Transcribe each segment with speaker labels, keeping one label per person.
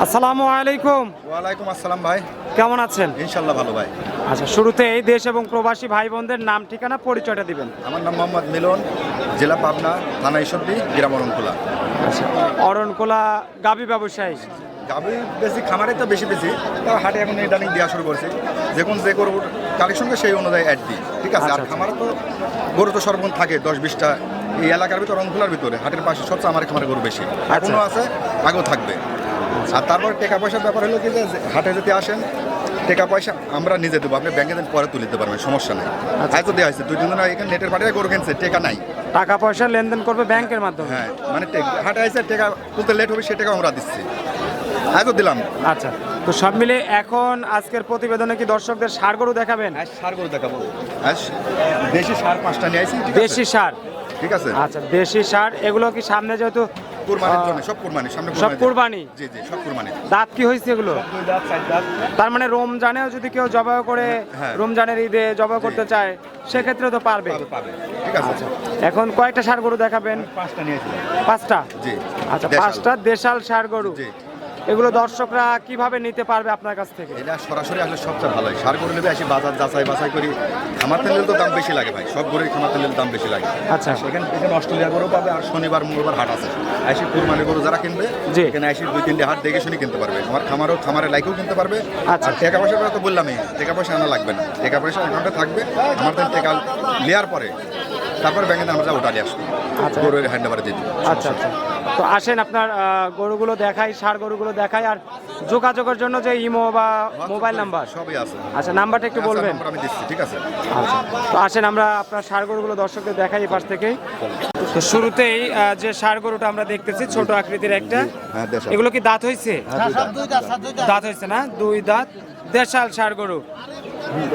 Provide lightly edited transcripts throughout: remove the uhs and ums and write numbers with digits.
Speaker 1: আসসালামু আলাইকুম।
Speaker 2: ওয়ালাইকুম আসসালাম ভাই,
Speaker 1: কেমন আছেন?
Speaker 2: ইনশাল্লাহ ভালো ভাই।
Speaker 1: আচ্ছা, শুরুতে এই দেশ এবং প্রবাসী ভাই বোনদের নাম ঠিকানা পরিচয়টা দিবেন।
Speaker 2: আমার নাম মোহাম্মদ মিলন, জেলা পাবনা, থানা ঈশ্বরদী, গ্রাম অরণখোলা।
Speaker 1: আচ্ছা, অরণখোলা গাবি ব্যবসায়ী।
Speaker 2: গাভী বেশি খামারে তো বেশি তাও হাটে এখন ইদানিং দেওয়া শুরু করছি। যখন যে গরুর কালেকশনকে সেই অনুযায়ী অ্যাড দিই, ঠিক আছে। আর
Speaker 1: আচ্ছা।
Speaker 2: খামারে তো গরু তো সর্বক্ষণ থাকে 10-20টা এই এলাকার ভিতরে, অরণখোলার ভিতরে হাটের পাশে সবচেয়ে আমার খামারে গরু বেশি, এখনও আছে, আগেও থাকবে। আর তারপর টাকা পয়সার ব্যাপার হলো কি যে হাটে যদি আসেন টাকা পয়সা আমরা নিজে দেবো, আপনি ব্যাংকে দিন পরে তুলে দিতে পারবেন, সমস্যা নেই। হয়তো দেওয়া হয়েছে 2-3 দিন এখানে নেটের পাঠিয়ে গরু কিনছে, টাকা নাই,
Speaker 1: টাকা পয়সা লেনদেন করবে ব্যাংকের মাধ্যমে।
Speaker 2: হ্যাঁ মানে হাটে আসছে টাকা তুলতে লেট হবে, সে টাকা আমরা দিচ্ছি, হয়তো দিলাম।
Speaker 1: আচ্ছা, তো সব মিলে এখন আজকের প্রতিবেদনে কি দর্শকদের ষাঁড় গরু দেখাবেন?
Speaker 2: সার গরু দেখাবো, দেশি সার 5টা নিয়ে আসি।
Speaker 1: দেশি ষাঁড়,
Speaker 2: ঠিক আছে।
Speaker 1: আচ্ছা দেশি ষাঁড়। এগুলো কি সামনে যেহেতু
Speaker 2: কুরবানির জন্য, সব কুরবানি, সামনে
Speaker 1: সব কুরবানি?
Speaker 2: জি জি, সব কুরবানি।
Speaker 1: দাঁত কি হয়েছে এগুলো?
Speaker 2: 2 দাঁত 4 দাঁত।
Speaker 1: তার মানে রমজানেও যদি কেউ জবাই করে,
Speaker 2: হ্যাঁ।
Speaker 1: রমজানের ঈদে জবাই করতে চায় সেক্ষেত্রে তো পারবে।
Speaker 2: পাবে, ঠিক আছে।
Speaker 1: এখন কয়টা ষাঁড় গরু দেখাবেন?
Speaker 2: 5টা নিয়েছি।
Speaker 1: 5টা?
Speaker 2: জি।
Speaker 1: আচ্ছা,
Speaker 2: দেশাল।
Speaker 1: 5টা দেশাল ষাঁড় গরু।
Speaker 2: জি।
Speaker 1: এগুলো দর্শকরা কিভাবে নিতে পারবে আপনার কাছ থেকে?
Speaker 2: এটা সরাসরি আসলে সবচেয়ে ভালো হয়। সার গরু নেবে আসি বাজার যাচাই বাছাই করি। খামার তেলের তো দাম বেশি লাগে ভাই, সব গরুই খামার তেলের দাম বেশি লাগে।
Speaker 1: আচ্ছা।
Speaker 2: এখানে অস্ট্রেলিয়া গরু পাবে, আর শনিবার মঙ্গলবার হাট আছে। আসি কুরবানি গরু যারা কিনবে,
Speaker 1: জি।
Speaker 2: এখানে আসি 2-3টে হাট দেখে শুনে কিনতে পারবে। আমার খামারে লাইকেও কিনতে পারবে।
Speaker 1: আচ্ছা।
Speaker 2: আর টাকা পয়সার কথা তো বললামই, টাকা পয়সা আনা লাগবে না, টাকা পয়সা অ্যাকাউন্টে থাকবে। আমার তো টাকা নেওয়ার পরে তারপরে ব্যাংকে আমরা ওটা নিয়ে আসবো,
Speaker 1: আচ্ছা।
Speaker 2: গরুর হ্যান্ড ওভারে দিয়ে দিবো।
Speaker 1: আচ্ছা আচ্ছা, তো আসেন আপনার গরুগুলো দেখাই, ষাঁড় গরুগুলো দেখাই। আর যোগাযোগের জন্য যে ইমো বা মোবাইল নাম্বার
Speaker 2: সবই আছে।
Speaker 1: আচ্ছা, নাম্বারটা একটু বলবেন?
Speaker 2: নাম্বার আমি দিচ্ছি, ঠিক আছে।
Speaker 1: আচ্ছা, তো আসেন আমরা আপনার ষাঁড় গরুগুলো দর্শকদের দেখাই এই পাশ থেকেই। তো শুরুতেই যে ষাঁড় গরুটা আমরা দেখতেছি ছোট আকৃতির একটা,
Speaker 2: হ্যাঁ, দেশাল।
Speaker 1: এগুলো কি দাঁত হয়েছে? দাঁত হয়েছে না? 2 দাঁত দেশাল ষাঁড় গরু,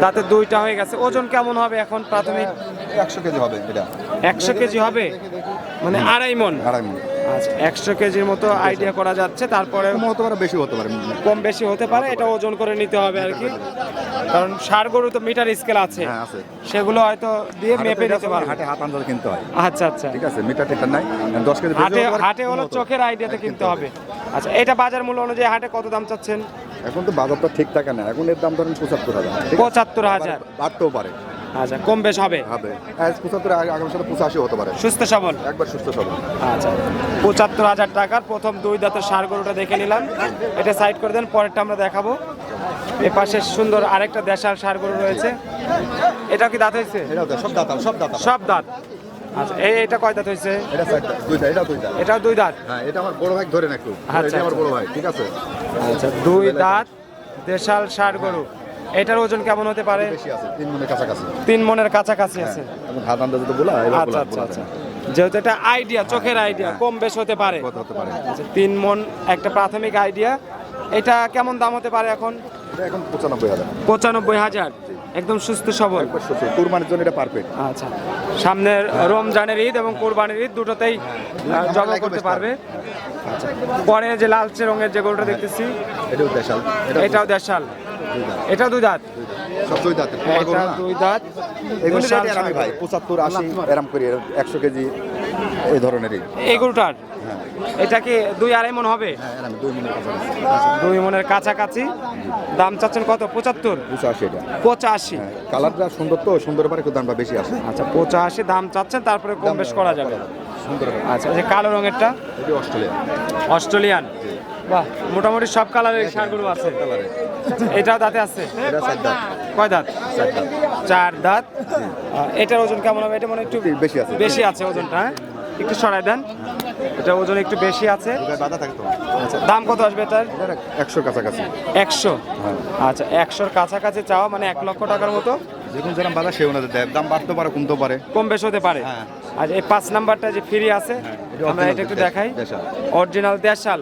Speaker 1: দাঁতে 2টা হয়ে গেছে। ওজন কেমন হবে এখন প্রাথমিক?
Speaker 2: 100 কেজি হবে এটা।
Speaker 1: 100 কেজি হবে, মানে 2.5 মণ।
Speaker 2: 2.5 মণ।
Speaker 1: আচ্ছা, 100 কেজির মতো আইডিয়া করা যাচ্ছে। তারপরে
Speaker 2: কম হতে পারে, বেশি হতে পারে।
Speaker 1: কম বেশি হতে পারে, এটা ওজন করে নিতে হবে আর কি। কারণ ষাঁড় গরু তো মিটার স্কেল আছে,
Speaker 2: হ্যাঁ আছে।
Speaker 1: সেগুলো হয়তো দিয়ে মেপে নিতে পারবে।
Speaker 2: হাটে হাত আন্দাজ কিনতে হয়,
Speaker 1: আচ্ছা আচ্ছা,
Speaker 2: ঠিক আছে। মিটার টিটার নাই, 10 কেজি
Speaker 1: হাটে হাটে হলো চোখের আইডিয়াতে কিনতে হবে। আচ্ছা, এটা বাজার মূল্য অনুযায়ী হাটে কত দাম চাচ্ছেন?
Speaker 2: এখন তো বাজারটা ঠিক থাকে না, এখন এর দাম ধরেন 75,000।
Speaker 1: 75,000।
Speaker 2: বাড়তেও পারে,
Speaker 1: আচ্ছা, কম বেশ হবে।
Speaker 2: হবে 75, আগামী সালে 85 হতে পারে।
Speaker 1: সুস্থ সবল,
Speaker 2: একবার সুস্থ সবল।
Speaker 1: আচ্ছা। 75,000 টাকার প্রথম 2 দাঁতের ষাঁড় গরুটা দেখে নিলাম, এটা সাইড করে দেন, পরেরটা আমরা দেখাবো। এর পাশে সুন্দর আরেকটা দেশাল ষাঁড় গরু রয়েছে, এটা কি দাঁত হয়েছে?
Speaker 2: এটাও তো সব দাঁত, সব দাঁত।
Speaker 1: সব দাঁত। আচ্ছা, এটা কয় দাঁত হয়েছে?
Speaker 2: এটা 4 দাঁত, 2 দাঁত, এটাও 2 দাঁত।
Speaker 1: এটাও 2 দাঁত।
Speaker 2: হ্যাঁ, এটা আমার বড় ভাই, ধরেন একটু।
Speaker 1: আচ্ছা,
Speaker 2: এটা আমার বড় ভাই, ঠিক আছে।
Speaker 1: আচ্ছা, 2 দাঁত দেশাল ষাঁড় গরু। এটার ওজন কেমন হতে পারে?
Speaker 2: বেশি আছে, 3 মণের কাছাকাছি।
Speaker 1: 3 মণের কাছাকাছি আছে।
Speaker 2: এখন হাত আন্দাজ তো বলা, এবার
Speaker 1: আচ্ছা আচ্ছা আচ্ছা, যেহেতু এটা আইডিয়া, চোখের আইডিয়া, কম বেশ হতে পারে।
Speaker 2: কত হতে পারে?
Speaker 1: আচ্ছা, 3 মণ একটা প্রাথমিক আইডিয়া। এটা কেমন দাম হতে পারে এখন?
Speaker 2: এটা এখন 95,000।
Speaker 1: 95,000, একদম সুস্থ সবল।
Speaker 2: একবার সুস্থ, কুরবানির জন্য এটা পারফেক্ট।
Speaker 1: আচ্ছা, সামনের রমজানের ঈদ এবং কোরবানির ঈদ দুটোতেই জবাই করতে পারবে। আচ্ছা, পরে যে লালচে রঙের যে গরুটা দেখতেছি,
Speaker 2: এটাও দেশাল।
Speaker 1: এটাও দেশাল,
Speaker 2: 2 দাঁত।
Speaker 1: এটাও 2 দাঁত।
Speaker 2: সব 2 দাঁত।
Speaker 1: এটা 2 দাঁত।
Speaker 2: এগুলো
Speaker 1: দেশাল
Speaker 2: রেটে আমি ভাই 75-80 এরম করি, 100 কেজি এই ধরনেরই।
Speaker 1: এই গরুটার
Speaker 2: হ্যাঁ
Speaker 1: এটা কি 2-2.5 মণ হবে?
Speaker 2: হ্যাঁ, এরম 2 মণের কাছাকাছি।
Speaker 1: 2 মণের কাছাকাছি। দাম চাচ্ছেন কত? 75?
Speaker 2: 85 এটা।
Speaker 1: 85।
Speaker 2: হ্যাঁ, কালারটা সুন্দর তো, সুন্দর পরে একটু দামটা বেশি আসে।
Speaker 1: আচ্ছা, 85 দাম চাচ্ছেন, তারপরে কম বেশ করা যাবে।
Speaker 2: সুন্দর।
Speaker 1: আচ্ছা, এই যে কালো রঙেরটা
Speaker 2: এটা অস্ট্রেলিয়া।
Speaker 1: অস্ট্রেলিয়ান। বাহ, মোটামুটি সব কালারের ষাঁড়গুলো আছে।
Speaker 2: কালারে।
Speaker 1: এটাও দাঁতে আছে?
Speaker 2: এটা 4 দাঁত।
Speaker 1: কয় দাঁত?
Speaker 2: 4 দাঁত।
Speaker 1: 4 দাঁত। এটার ওজন কেমন হবে? এটা মানে একটু
Speaker 2: বেশি আছে।
Speaker 1: বেশি আছে ওজনটা, হ্যাঁ? একটু সরাই দেন, এটা ওজন একটু বেশি আছে।
Speaker 2: এটা বাধা থাকে তো।
Speaker 1: আচ্ছা, দাম কত আসবে এটার?
Speaker 2: এটা 100 কাছাকাছি।
Speaker 1: 100?
Speaker 2: হ্যাঁ।
Speaker 1: আচ্ছা, 100-র কাছাকাছি চাওয়া, মানে 1 লক্ষ টাকার মতো।
Speaker 2: যেরকম যেরকম বাধা সে অনুযায়ী দেয়, দাম বাড়তে পারে, কমতেও পারে।
Speaker 1: কম বেশ হতে পারে।
Speaker 2: হ্যাঁ।
Speaker 1: আর এই 5 নাম্বারটা যে ফ্রি আছে,
Speaker 2: এটা
Speaker 1: আমরা
Speaker 2: original
Speaker 1: এটা একটু
Speaker 2: দেশাল।
Speaker 1: দেখাই।
Speaker 2: দেশাল।
Speaker 1: অরিজিনাল দেশাল।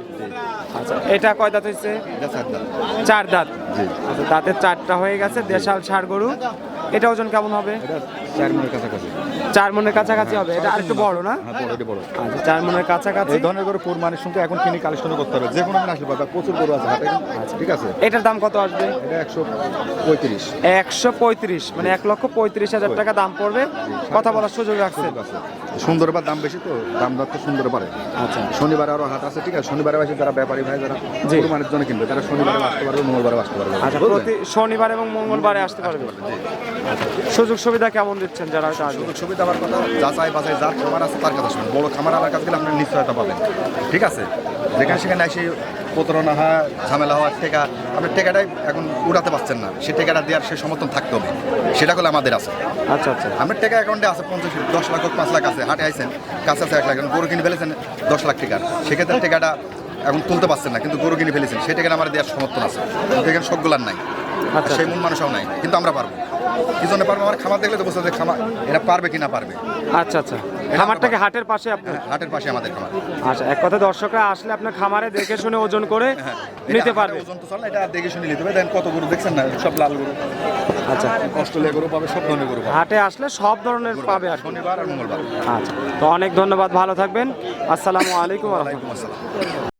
Speaker 1: আচ্ছা, এটা কয় দাঁত হয়েছে?
Speaker 2: এটা 4 দাঁত।
Speaker 1: 4 দাঁত।
Speaker 2: জি।
Speaker 1: আচ্ছা, দাঁতের 4টা হয়ে গেছে, দেশাল ষাঁড় গরু। এটা ওজন কেমন হবে?
Speaker 2: এটা 4 মণের কাছাকাছি।
Speaker 1: 4 মণের কাছাকাছি হবে। এটা আরেকটু বড় না?
Speaker 2: হ্যাঁ, বড়, এটা বড়।
Speaker 1: আচ্ছা, 4 মণের কাছাকাছি।
Speaker 2: এই ধরনের গরু কুরবানির সঙ্গে এখন কিনে কালেকশন করতে হবে, যে কোনো দিন আসলে পাবে, প্রচুর গরু আছে হাটে। ঠিক আছে।
Speaker 1: এটার দাম কত আসবে?
Speaker 2: এটা 135।
Speaker 1: 135, মানে 1,35,000 টাকা দাম পড়বে। কথা বলার সুযোগ রাখছেন।
Speaker 2: সুন্দরবার দাম বেশি তো, দাম দর তো সুন্দরবারে।
Speaker 1: আচ্ছা
Speaker 2: শনিবারে আরো হাট আছে, ঠিক আছে, শনিবারে আসে যারা ব্যাপারী ভাই যারা
Speaker 1: জি।
Speaker 2: কুরবানির জন্য কিনবে তারা শনিবারে আসতে পারবে, মঙ্গলবারে আসতে পারবে।
Speaker 1: আচ্ছা,
Speaker 2: বুঝলেন?
Speaker 1: প্রতি শনিবার এবং মঙ্গলবারে আসতে পারবে।
Speaker 2: জি।
Speaker 1: সুযোগ সুবিধা কেমন দিচ্ছেন যারা হয়তো আসবে?
Speaker 2: সুযোগ সুবিধা আমার কথা যাচাই বাছাই, যার খামার আছে তার কথা শুনুন। বড় খামার আলার কাছে গেলে আপনি নিশ্চয়তা পাবেন, ঠিক আছে। যেখানে সেখানে এসে প্রতারণা হয়, ঝামেলা হওয়ার টেকা, আপনি টেকাটাই এখন উড়াতে পারছেন না, সে টেকাটা দেওয়ার সে সমর্থন থাকতে হবে, সেটা করলে আমাদের আছে।
Speaker 1: আচ্ছা আচ্ছা
Speaker 2: আমার টাকা অ্যাকাউন্টে আছে 10 লাখ হোক 5 লাখ আছে, হাটে আইছেন কাছে আছে 1 লাখ, গরু কিনে ফেলেছেন 10 লাখ টাকার, সেক্ষেত্রে টাকাটা এখন তুলতে পারছেন না, কিন্তু গরু কিনে ফেলেছেন, সেই টাকাটা আমার দেওয়ার সমর্থন আছে। কিন্তু এখানে সবগুলার নাই,
Speaker 1: আচ্ছা
Speaker 2: সেই মন মানুষও নাই, কিন্তু আমরা পারবো। কি জন্য পারবো? আমার খামার দেখলে তো বুঝতে হবে খামার এরা পারবে কিনা পারবে।
Speaker 1: আচ্ছা আচ্ছা খামারটাকে হাটের পাশে আপনার?
Speaker 2: হাটের পাশে আমাদের খামার।
Speaker 1: আচ্ছা, এক কথা দর্শকরা আসলে আপনার খামারে দেখে শুনে ওজন করে নিতে পারবে।
Speaker 2: ওজন তো চলে না, এটা দেখে শুনে নিতে হবে। দেখেন কত গরু দেখছেন না, সব লাল গরু,
Speaker 1: আচ্ছা,
Speaker 2: অস্ট্রেলিয়া গরু পাবে, সব ধরনের গরু পাবে,
Speaker 1: হাটে আসলে সব ধরনের পাবে আর কি।
Speaker 2: শনিবার আর মঙ্গলবার।
Speaker 1: আচ্ছা, তো অনেক ধন্যবাদ, ভালো থাকবেন, আসসালামু আলাইকুম ওয়া রাহমাতুল্লাহ।
Speaker 2: ওয়ালাইকুম আসসালাম।